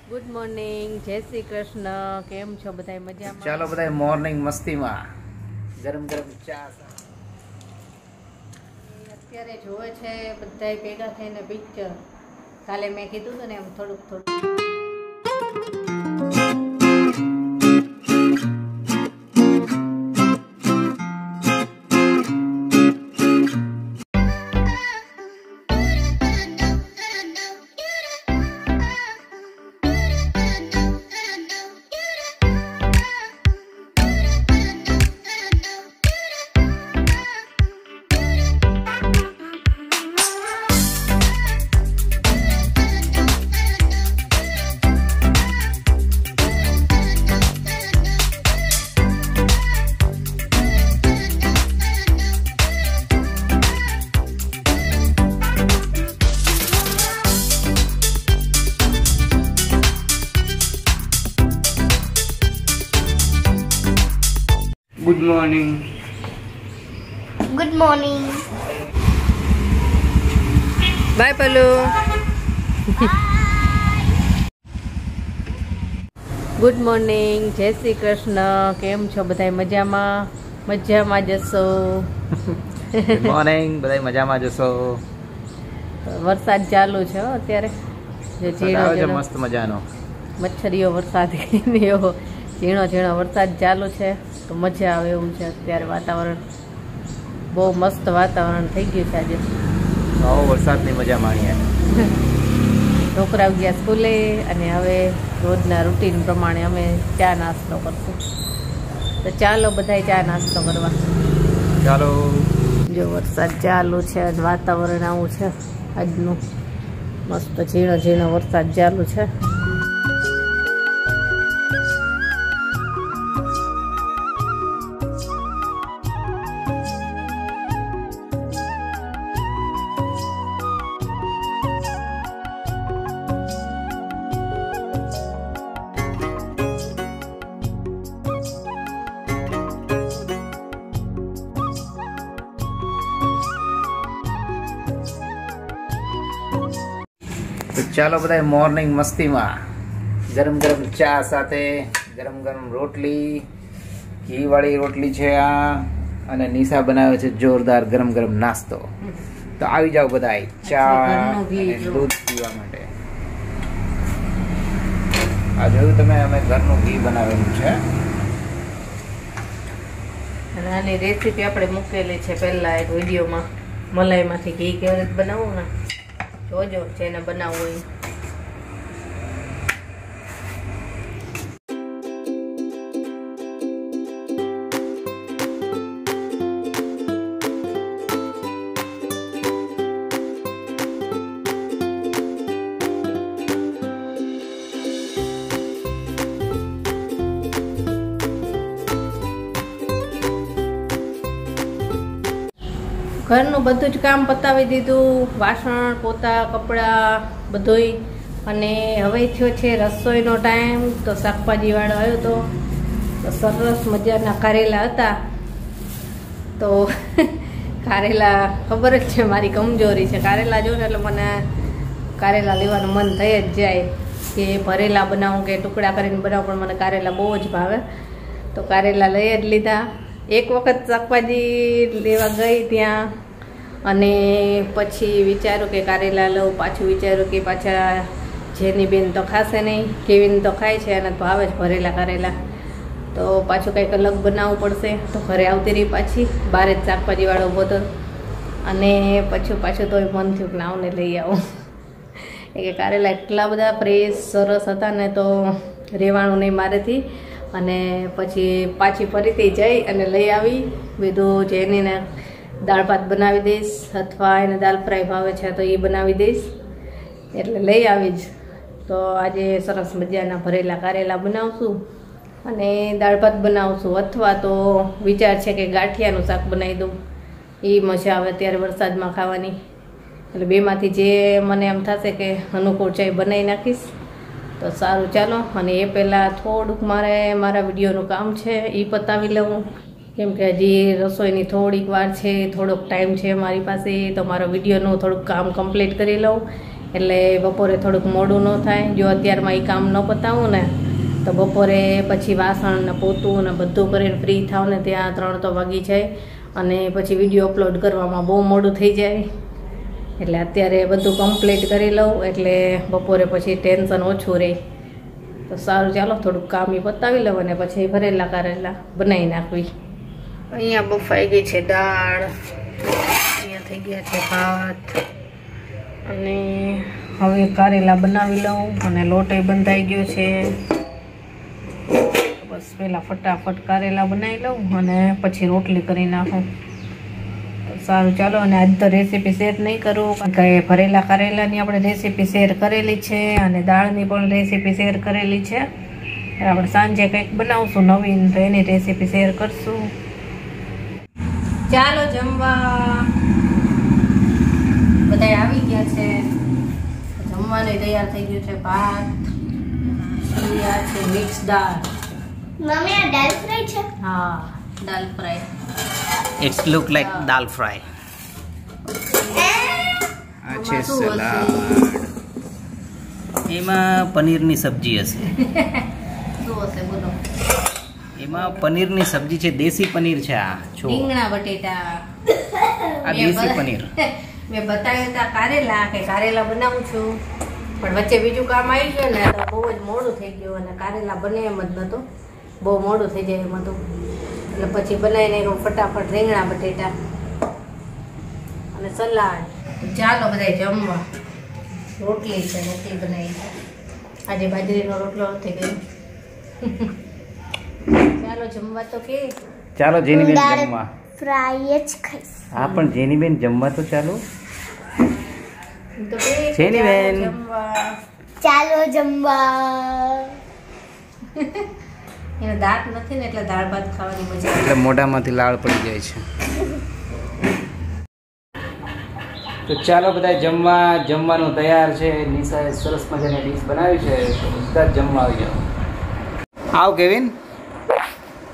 Good morning, जय श्री कृष्ण। केम छो बधाई मजामां? चलो बधाई मॉर्निंग मस्ती में गरम गरम चा અત્યારે જોવે છે બધાય ભેગા થઈને પિક્ચર. કાલે મેં કીધું હતું ને એમ થોડુંક गुड मॉर्निंग बाय पल्लू। गुड मॉर्निंग, जय श्री कृष्ण। केम छो बधाई मजामां? मजामां जशो। गुड मॉर्निंग बधाई मजामां जशो। वरसाद चालू छे अत्यारे जे झीणो झीणो मस्त मजानो मच्छरियो वरसाद एવો ઝીણો ઝીણો વરસાદ ચાલુ છે તો મજા આવે એવું છે। અત્યારે વાતાવરણ બહુ મસ્ત વાતાવરણ થઈ ગયું છે આજે। આવો વરસાદની મજા માણીએ। છોકરાઓ ગયા સ્કૂલે અને હવે રોજના રૂટીન પ્રમાણે અમે ચા નાસ્તો કરશું। તો ચાલો બધાય ચા નાસ્તો કરવા। ચાલો। જો વરસાદ ચાલુ છે અને વાતાવરણ આવું છે આજનું મસ્ત ઝીણો ઝીણો વરસાદ ચાલુ છે। तो चलो बधाई मॉर्निंग मस्ती में गरम गरम चा साथे गरम गरम रोटली घी वाली रोटली है आ अने निशा बनावे छे जोरदार गरम गरम नास्तो। तो आई जाओ बधाई चा अने दूध पीवा माटे। आ जोयुं तमे अमे घरनुं घी बनावेલું છે। આની રેસીપી આપણે મૂકેલી છે પહેલા એક વિડિયોમાં મલાઈમાંથી ઘી કેવી રીતે બનાવવું ને જોજો જેને બનાવવું હોય। ઘરનું બધું જ કામ પતાવી દીધું, વાસણ પોતા કપડાં બધુંય, અને હવે થયો છે રસોઈનો ટાઈમ। તો શાકભાજીવાળો આવ્યો તો સરસ મજાના કારેલા હતા। તો કારેલા ખબર જ છે મારી કમજોરી છે, કારેલા જો ને એટલે મને કારેલા લેવાનું મન થઈ જ જાય કે ભરેલા બનાવું કે ટુકડા કરીને બનાવું, પણ મને કારેલા બહુ જ ભાવે। તો કારેલા લઈ જ લીધા। એક વખત શાકભાજી લેવા ગઈ ત્યાં અને પછી વિચાર્યું કે કારેલા લઉં, પાછું વિચાર્યું કે પાછા જેની બેન તો ખાશે નહીં, કેવીન તો ખાય છે અને ભાવે જ ભરેલા કારેલા, તો પાછું કંઈક અલગ બનાવવું પડશે। તો ઘરે આવતી રહી પાછી, બહાર જ શાકભાજીવાળો ઊભો હતો અને પાછું તો મન થયું કે લાવને લઈ આવું। એ કે કારેલા એટલા બધા ફ્રેશ સરસ હતા ને તો રહેવાનું નહીં મારેથી, અને પછી પાછી ફરીથી જઈ અને લઈ આવી બીજું જેને દાળ ભાત બનાવી દઈશ અથવા એને દાળ ફ્રાય ભાવે છે તો એ બનાવી દઈશ, એટલે લઈ આવી જ। તો આજે સરસ મજાના ભરેલા કારેલા બનાવશું અને દાળ ભાત બનાવશું, અથવા તો વિચાર છે કે ગાંઠિયાનું શાક બનાવી દઉં, એ મજા આવે અત્યારે વરસાદમાં ખાવાની। એટલે બેમાંથી જે મને એમ થશે કે અનુકૂળ છે એ બનાવી નાખીશ। તો સારું ચાલો, અને એ પહેલાં થોડુંક મારે મારા વિડીયોનું કામ છે એ પતાવી લઉં, કેમ કે હજી રસોઈની થોડીક વાર છે, થોડોક ટાઈમ છે મારી પાસે, તો મારા વિડીયોનું થોડુંક કામ કમ્પ્લીટ કરી લઉં। એટલે બપોરે થોડુંક મોડું ન થાય. જો અત્યારમાં એ કામ ન પતાવું ને તો બપોરે પછી વાસણ ને પોતું ને બધું કરીને ફ્રી થાવ ને ત્યાં 3 તો વાગી જાય અને પછી વિડીયો અપલોડ કરવામાં બહુ મોડું થઈ જાય. એટલે અત્યારે બધું કમ્પ્લીટ કરી લઉં એટલે બપોરે પછી ટેન્શન ઓછું રહે. તો સારું, ચાલો થોડુંક કામ એ પતાવી લઉં અને પછી ભરેલા કારેલા બનાવી નાખવી. અહીંયા બફાઈ ગઈ છે દાળ, અહીંયા થઈ ગયા છે ભાત અને હવે કારેલા બનાવી લઉં અને લોટે બંધાઈ ગયો છે. બસ પહેલાં ફટાફટ કારેલા બનાવી લઉં અને પછી રોટલી કરી નાખું. સારું, ચાલો. અને આજ તો રેસીપી શેર નહીં કરું કારણ કે ભરેલા કારેલાની આપણે રેસીપી શેર કરેલી છે અને દાળની પણ રેસીપી શેર કરેલી છે. આપણે સાંજે કંઈક બનાવશું નવીન, તો એની રેસીપી શેર કરશું. ચાલો જમવા બધા આવી ગયા છે. જમવાનું તૈયાર થઈ ગયું છે. ભાત, આ છે મિક્સ દાળ. મમ્મી આ દાલ ફ્રાય છે? હા, dal fry. It's look like dal fry. આ છે સલાડ. એમાં પનીરની સબ્જી હશે. શું હશે બોલો? એમાં પનીરની સબ્જી છે, દેશી પનીર છે. આ જો રીંગણા બટેટા. આ દેશી પનીર. મેં બતાવ્યું હતા કારેલા કે કારેલા બનાવું છું, પણ વચ્ચે બીજું કામ આવી ગયું ને તો બહુ જ મોડું થઈ ગયું અને કારેલા બને એમ જ નહોતું. બહુ મોડું થઈ જાય એમ હતું એટલે પછી બનાવી નાખ્યું ફટાફટ રીંગણા બટેટા અને સલાડ. ચાલો બધા જમવા. રોટલી છે, રોટલી બનાવી છે. આજે બાજરીનો રોટલો નથી ગયો. ચાલો જમવા તો કે. ચાલો જેનીબેન જમવા. ફ્રાય જ ખાઈશ. હા, પણ જેનીબેન જમવા તો ચાલો. તો કે જેનીબેન ચાલો જમવા. એના દાંત નથી ને એટલે દાળ ભાત ખાવાની મજા આવે. એટલે મોઢામાંથી લાળ પડી જાય છે. તો ચાલો બધા જમવા. જમવાનું તૈયાર છે. નિશાએ સરસ મજાની ડીશ બનાવી છે, તો બધા જ જમવા આવી જાઓ. આવ કેવિન,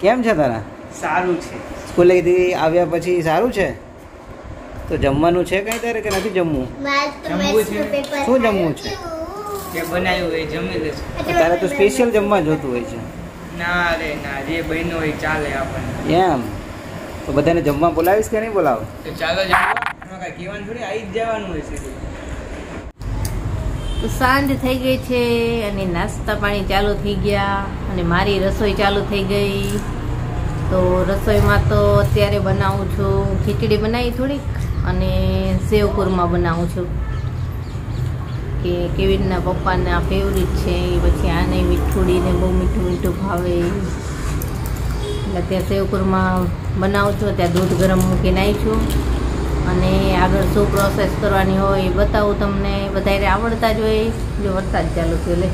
કેમ છે તારા? સારું છે. સ્કૂલેથી આવ્યા પછી સારું છે? તો જમવાનું છે કઈ તારે કે નથી જમવું? શું જમવું છે? જે બનાવ્યું હોય જમી લેશું. તારે તો સ્પેશિયલ જમવા જોતું હોય છે. ના રે ના, જે બન્યું હોય ચાલે આપણને. એમ તો બધાને જમવા બોલાવીશ કે નહીં બોલાવ? તો ચાલો જમવા. એમાં કાંઈ કહેવાનું થોડી, આવી જ જવાનું હોય છે. તો સાંજ થઈ ગઈ છે અને નાસ્તા પાણી ચાલુ થઈ ગયા અને મારી રસોઈ ચાલુ થઈ ગઈ. તો રસોઈમાં તો અત્યારે બનાવું છું ખીચડી બનાવી થોડીક અને સેવ કુરમા બનાવું છું કે કેવીનના પપ્પાના ફેવરિટ છે. પછી આને મીઠુડીને બહુ મીઠું મીઠું ભાવે એટલે ત્યાં સેવ કુરમા બનાવું છું. ત્યાં દૂધ ગરમ મૂકીને આવી છું અને આગળ શું પ્રોસેસ કરવાની હોય એ બતાવું તમને. બધાને આવડતા જ હોય. જો વરસાદ ચાલુ થયો લે.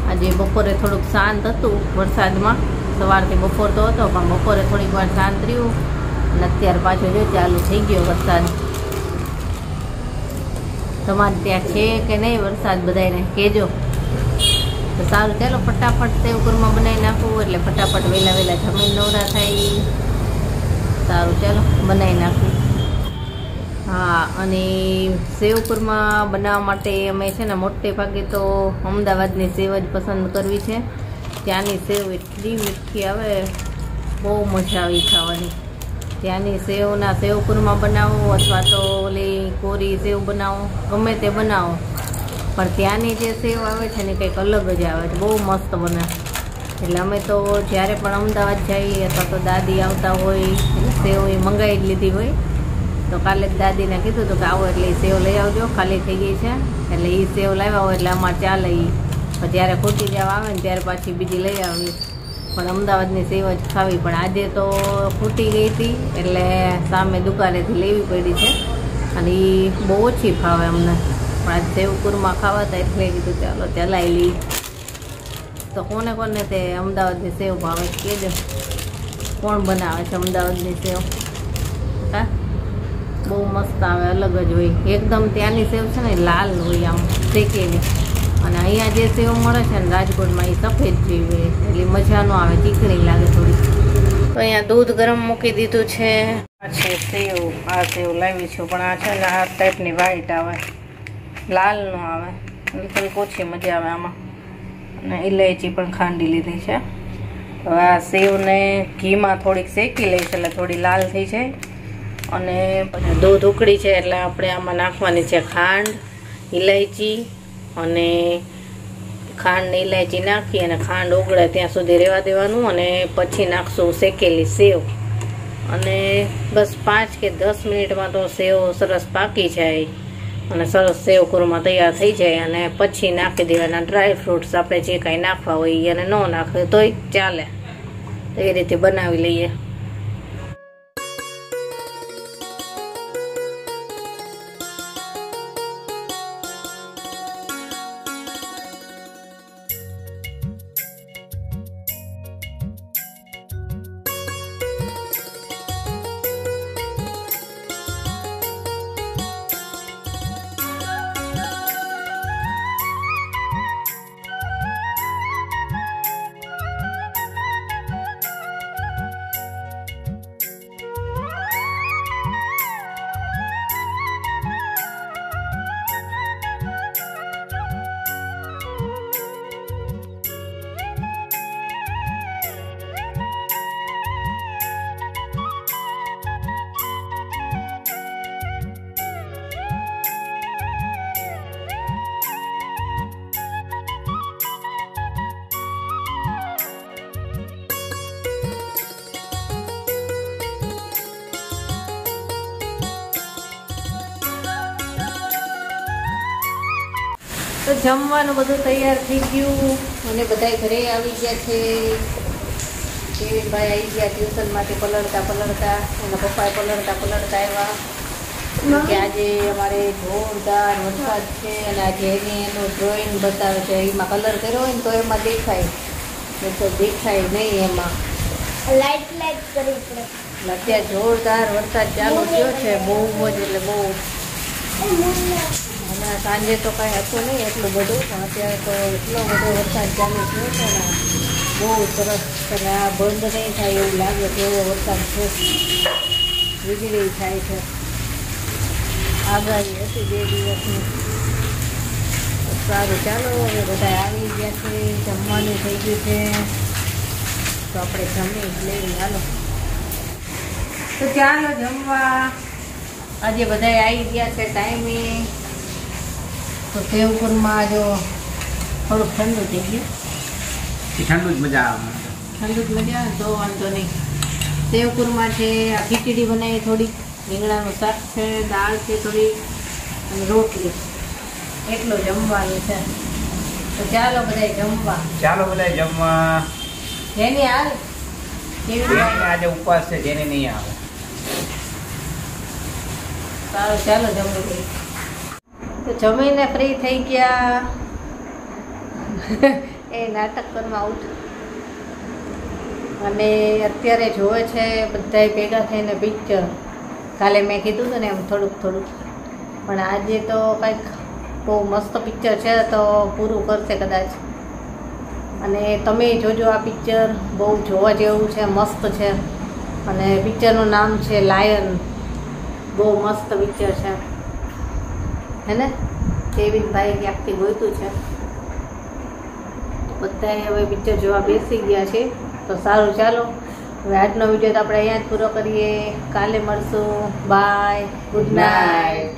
આજે બપોરે થોડુંક શાંત હતું વરસાદમાં. સવારથી બપોર તો હતો પણ બપોરે થોડીક વાર શાંત રહ્યું અને અત્યારે પાછો જો ચાલુ થઈ ગયો વરસાદ. તમારે ત્યાં છે કે નહીં વરસાદ? બધાને કહેજો. તો સારું, ચાલો ફટાફટ સેવ કુરમા બનાવી નાખું એટલે ફટાફટ વહેલા વહેલા જમીન નવરા થાય. સારું, ચાલો બનાવી નાખું. હા, અને સેવ કુરમા બનાવવા માટે અમે છે ને મોટે ભાગે તો અમદાવાદની સેવ જ પસંદ કરવી છે. ત્યાંની સેવ એટલી મીઠી આવે, બહુ મજા આવી ખાવાની. ત્યાંની સેવના સેવ કુરમા બનાવો અથવા તો ઓલી કોરી સેવ બનાવો, ગમે તે બનાવો, પણ ત્યાંની જે સેવ આવે છે ને કંઈક અલગ જ આવે છે. બહુ મસ્ત બને. એટલે અમે તો જ્યારે પણ અમદાવાદ જઈએ અથવા તો દાદી આવતા હોય એટલે સેવ એ મંગાવી જ લીધી હોય. તો કાલે જ દાદીને કીધું હતું કે આવો એટલે એ સેવ લઈ આવજો, ખાલી થઈ ગઈ છે. એટલે એ સેવ લાવ્યા હોય એટલે અમારે ચાલે. પણ જ્યારે ખૂટી જવા આવે ને ત્યારે પાછી બીજી લઈ આવી. પણ અમદાવાદની સેવ જ ખાવી. પણ આજે તો ખૂટી ગઈ હતી એટલે સામે દુકાનેથી લેવી પડી છે અને એ બહુ ઓછી ભાવે અમને. પણ આજ સેવ કુરમા ખાવા હતા એટલે કીધું ચાલો ચલાવી લઈ. તો કોને કોને તે અમદાવાદની સેવ ભાવે કહેજો. કોણ બનાવે છે અમદાવાદની સેવ? હા, બહુ મસ્ત આવે, અલગ જ હોય એકદમ. ત્યાંની સેવ છે ને લાલ હોય આમ શેકેલી, અને અહીંયા જે સેવ મળે છે ને રાજકોટમાં એ સફેદ જેવી હોય એટલે મજા ન આવે, ચીકણી લાગે થોડી. તો અહીંયા દૂધ ગરમ મૂકી દીધું છે. આ છે સેવ, આ સેવ લાવી છું પણ આ છે ને આ ટાઈપની વ્હાઈટ આવે, લાલ નો આવે એટલે થોડીક ઓછી મજા આવે આમાં. અને ઇલાયચી પણ ખાંડી લીધી છે. હવે આ સેવને ઘીમાં થોડીક શેકી લઈશ એટલે થોડી લાલ થઈ જાય. અને દૂધ ઉકળી છે એટલે આપણે આમાં નાખવાની છે ખાંડ, ઇલાયચી અને ખાંડ ને ઇલાયચી નાખી અને ખાંડ ઓગળે ત્યાં સુધી રહેવા દેવાનું. અને પછી નાખશું શેકેલી સેવ અને બસ 5 કે 10 મિનિટમાં તો સેવ સરસ પાકી જાય અને સરસ સેવ કુરમા તૈયાર થઈ જાય. અને પછી નાખી દેવાના ડ્રાય ફ્રૂટ્સ, આપણે જે કાંઈ નાખવા હોય અને ન નાખે તોય ચાલે. તો એ રીતે બનાવી લઈએ. તો જમવાનું બધું તૈયાર થઈ ગયું અને બધા ઘરે આવી ગયા છે. કેવીનભાઈ આવી ગયા ટ્યુશનમાંથી પલળતા પલળતા, એના પપ્પાએ પલળતા આવ્યા કે આજે અમારે જોરદાર વરસાદ છે અને આજે એનું ડ્રોઈંગ બતાવે છે. એમાં કલર કર્યો હોય ને તો એમાં દેખાય, નહીં તો દેખાય નહીં. એમાં લાઈટ કરવી પડે. અત્યારે જોરદાર વરસાદ ચાલુ થયો છે, બહુ જ એટલે બહુ. અને સાંજે તો કાંઈ હતું નહીં એટલું બધું, પણ અત્યારે તો એટલો બધો વરસાદ ચાલુ થયો છે ને બહુ સરસ. અને આ બંધ નહીં થાય એવું લાગે છે એવો વરસાદ છે. વીજળી થાય છે, આગાહી હતી 2 દિવસની. સારું ચાલો, હવે બધા આવી ગયા છે, જમવાનું થઈ ગયું છે તો આપણે જમી લઈએ. હાલો તો ચાલો જમવા. આજે બધા આવી ગયા છે ટાઈમે. તો સેવ કુરમા જો થોડુંક ઠંડુ થઈ ગયું. ઠંડુ જ મજા આવે, ઠંડુ જ મજા આવે તો વાંધો નહીં. સેવ કુરમા છે, આ ખીચડી બનાવી થોડીક, રીંગણાનું શાક છે, દાળ છે થોડી અને રોટલી, એટલું જમવાનું છે. તો ચાલો બધા જમવા. ચાલો બધા જમવા. જેની હાલ કેવી આજે ઉપવાસ છે, જેને નહીં આવે. સારું ચાલો જમવું. તો જમીને ફ્રી થઈ ગયા. એ નાટક કરવા આઉટ. અને અત્યારે જોવે છે બધાય ભેગા થઈને પિક્ચર. કાલે મેં કીધું હતું ને એમ થોડુંક પણ આજે તો કંઈક બહુ મસ્ત પિક્ચર છે તો પૂરું કરશે કદાચ. અને તમે જોજો આ પિક્ચર, બહુ જોવા જેવું છે, મસ્ત છે. અને પિક્ચરનું નામ છે લાયન. બહુ મસ્ત પિક્ચર છે હે ને. કેવીનભાઈ ક્યાંકથી ગોઈતું છે. બધાએ હવે પિક્ચર જોવા બેસી ગયા છે. તો સારું ચાલો, હવે આજનો વિડીયો તો આપણે અહીંયા જ પૂરો કરીએ. કાલે મળશું. Bye, good night.